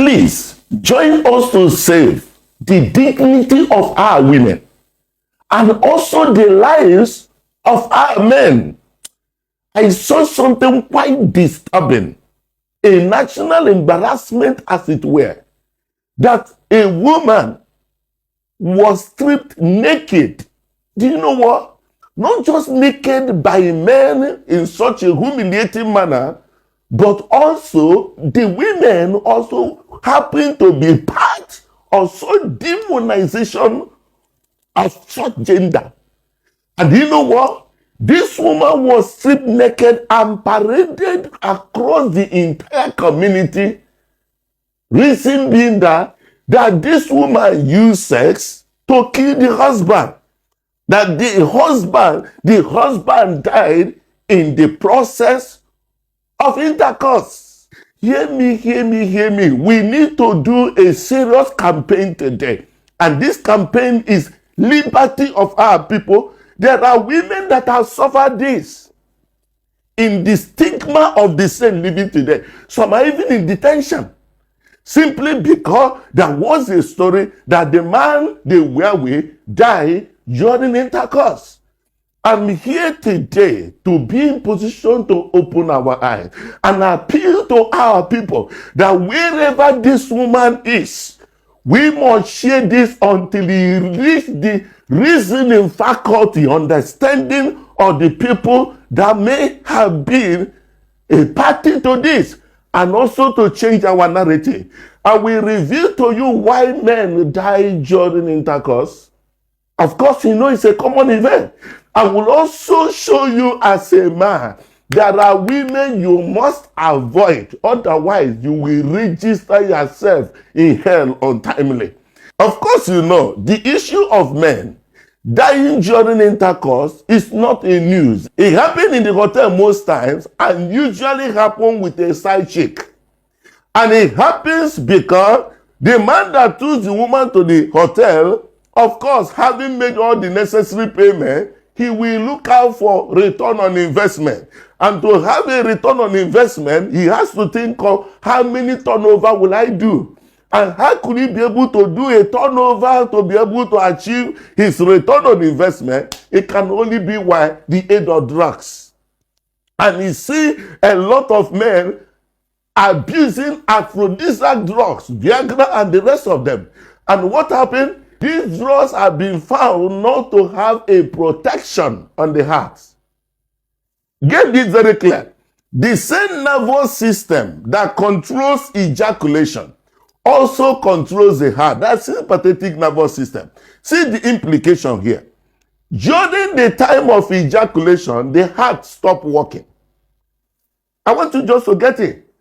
Please join us to save the dignity of our women and also the lives of our men. I saw something quite disturbing, a national embarrassment as it were, that a woman was stripped naked. Do you know what? Not just naked by men in such a humiliating manner, but also the women also happen to be part of such demonization of such gender. And you know what? This woman was stripped naked and paraded across the entire community. Reason being that this woman used sex to kill the husband. That the husband died in the process of intercourse. Hear me. We need to do a serious campaign today. And this campaign is liberty of our people. There are women that have suffered this in the stigma of the same living today. Some are even in detention. Simply because there was a story that the man they were with died during intercourse. I'm here today to be in position to open our eyes and appeal to our people that wherever this woman is, we must share this until he reach the reasoning faculty, understanding of the people that may have been a party to this, and also to change our narrative. I will reveal to you why men die during intercourse. Of course, you know it's a common event. I will also show you as a man, there are women you must avoid. Otherwise, you will register yourself in hell untimely. Of course, you know, the issue of men dying during intercourse is not a news. It happens in the hotel most times and usually happens with a side chick. And it happens because the man that took the woman to the hotel, of course, having made all the necessary payment, he will look out for return on investment. And to have a return on investment, he has to think of how many turnover will I do? And how could he be able to do a turnover to be able to achieve his return on investment? It can only be by the aid of drugs. And you see a lot of men abusing aphrodisiac drugs, Viagra and the rest of them. And what happened? These drugs have been found not to have a protection on the heart. Get this very clear. The same nervous system that controls ejaculation also controls the heart. That's sympathetic nervous system. See the implication here. During the time of ejaculation, the heart stops working. I want you just to get it.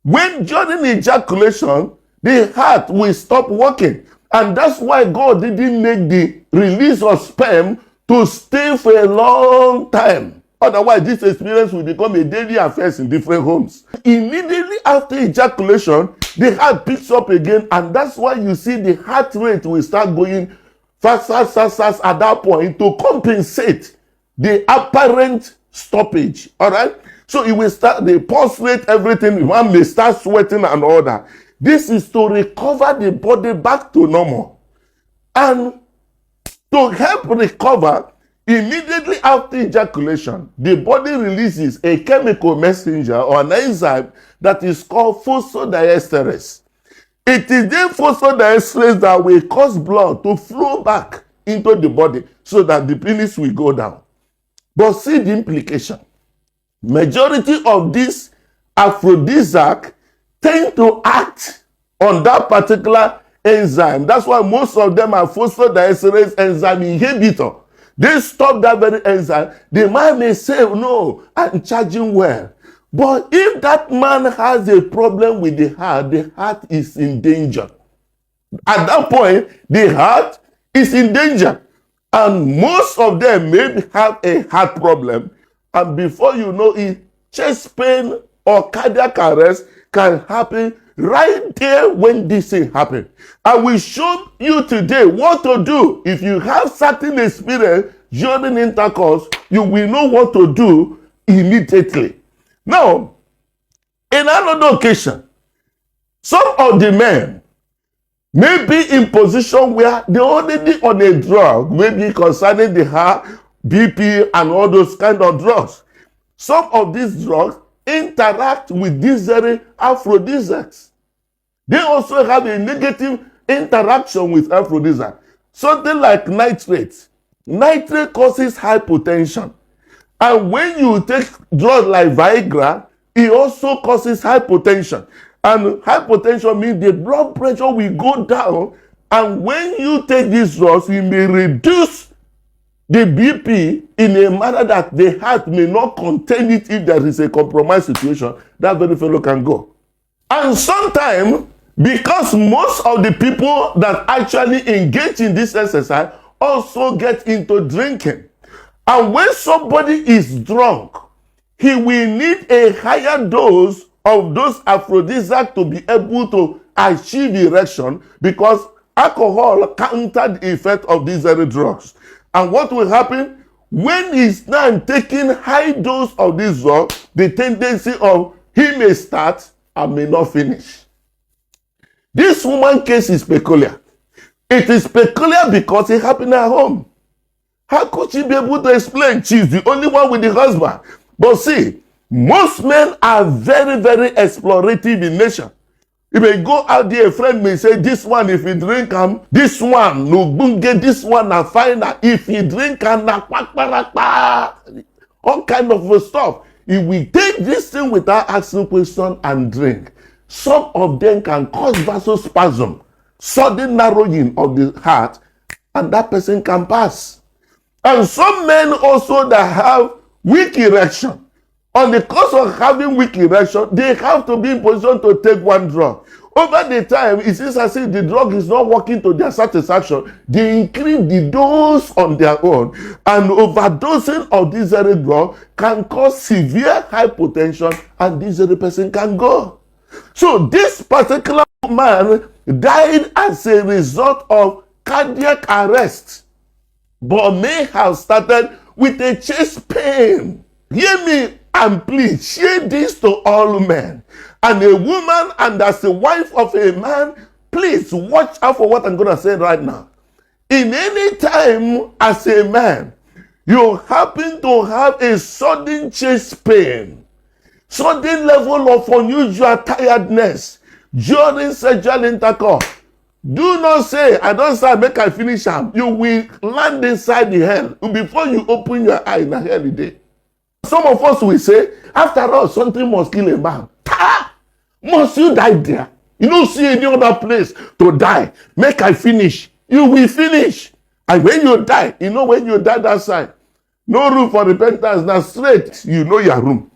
When during ejaculation, the heart will stop working. And that's why God didn't make the release of sperm to stay for a long time. Otherwise, this experience will become a daily affair in different homes. Immediately after ejaculation, the heart picks up again, and that's why you see the heart rate will start going fast at that point to compensate the apparent stoppage. All right? So it will start, the pulse rate, everything, one may start sweating and all that. This is to recover the body back to normal. And to help recover, immediately after ejaculation, the body releases a chemical messenger or an enzyme that is called phosphodiesterase. It is the phosphodiesterase that will cause blood to flow back into the body so that the penis will go down. But see the implication. Majority of these aphrodisiac tend to act on that particular enzyme. That's why most of them are phosphodiesterase enzyme inhibitor. They stop that very enzyme. The man may say, no, I'm charging well. But if that man has a problem with the heart is in danger. At that point, the heart is in danger. And most of them may have a heart problem. And before you know it, chest pain or cardiac arrest can happen right there when this thing happens. I will show you today what to do. If you have certain experience during intercourse, you will know what to do immediately. Now, in another occasion, Some of the men may be in position where they already on a drug, maybe concerning the heart, BP, and all those kind of drugs. Some of these drugs interact with these very aphrodisiacs. They also have a negative interaction with aphrodisiac. Something like nitrate. Nitrate causes hypotension. And when you take drugs like Viagra, it also causes hypotension. And hypotension means the blood pressure will go down. And when you take these drugs, you may reduce the BP in a manner that the heart may not contain it. If there is a compromised situation, that very fellow can go. And sometimes, because most of the people that actually engage in this exercise also get into drinking. And when somebody is drunk, he will need a higher dose of those aphrodisiacs to be able to achieve erection, because alcohol counter the effect of these very drugs. And what will happen when he's now taking high dose of this drug? The tendency of he may start and may not finish. This woman case is peculiar. It is peculiar because it happened at home. How could she be able to explain? She's the only one with the husband. But see, most men are very, very explorative in nature. If they go out there, a friend may say, this one, if he drink him, this one, no bunge, this one, na fine. If he drink him, na all kind of stuff. If we take this thing without asking question and drink, some of them can cause vasospasm, sudden narrowing of the heart, and that person can pass. And some men also that have weak erection, on the cause of having weak erection, they have to be in position to take one drug. Over the time, it seems as if the drug is not working to their satisfaction. They increase the dose on their own. And overdosing of this very drug can cause severe hypotension, and this very person can go. So this particular man died as a result of cardiac arrest, but may have started with a chest pain. Hear me and please share this to all men. And a woman, and as a wife of a man, please watch out for what I'm going to say right now. In any time as a man, you happen to have a sudden chest pain, sudden level of unusual tiredness during sexual intercourse, do not say, I don't say, make I finish am. You will land inside the hell before you open your eye in a hell day. Some of us will say, after all, something must kill a man. Must you die there? You don't see any other place to die. Make I finish. You will finish. And when you die, you know when you die that side, no room for repentance. Now straight, you know your room.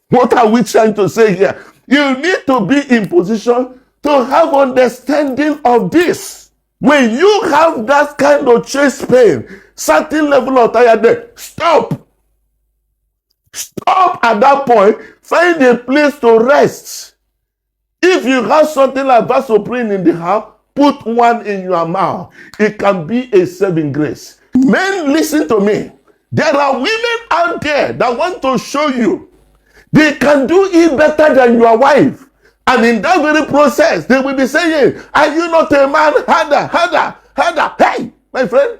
What are we trying to say here? You need to be in position to have understanding of this. When you have that kind of chest pain, certain level of tiredness, stop. Stop at that point. Find a place to rest. If you have something like vasoprene in the house, put one in your mouth. It can be a saving grace. Men, listen to me. There are women out there that want to show you they can do it better than your wife. And in that very process, they will be saying, are you not a man? Harder. Hey, my friend.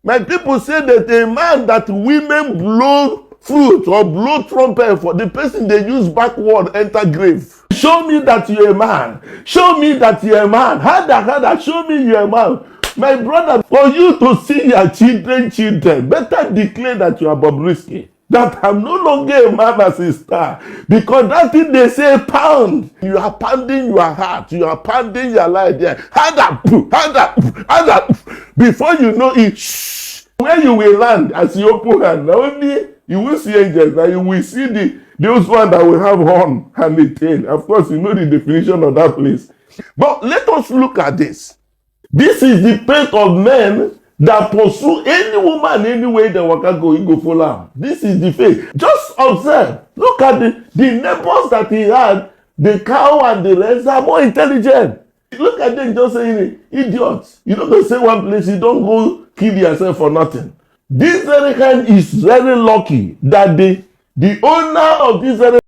My people say that a man that women blow fruit or blow trumpet for, the person they use backward enter grave. Show me that you're a man. Show me that you're a man. Harder. Show me you're a man. My brother, for you to see your children, better declare that you are Bobrisky. That I'm no longer a man as a star. Because that thing they say pound. You are pounding your heart. You are pounding your life there. Harder. Before you know it, shh. Where you will land as you open hand, not only you will see angels, now you will see those ones that will have horn and a tail. Of course, you know the definition of that place. But let us look at this. This is the fate of men that pursue any woman anyway they want to go, you go follow her. This is the fate. Just observe. Look at the neighbors that he had. The cow and the rest are more intelligent. Look at them just saying, idiots. You don't go say one place, you don't go kill yourself for nothing. This very kind is very lucky that the owner of this very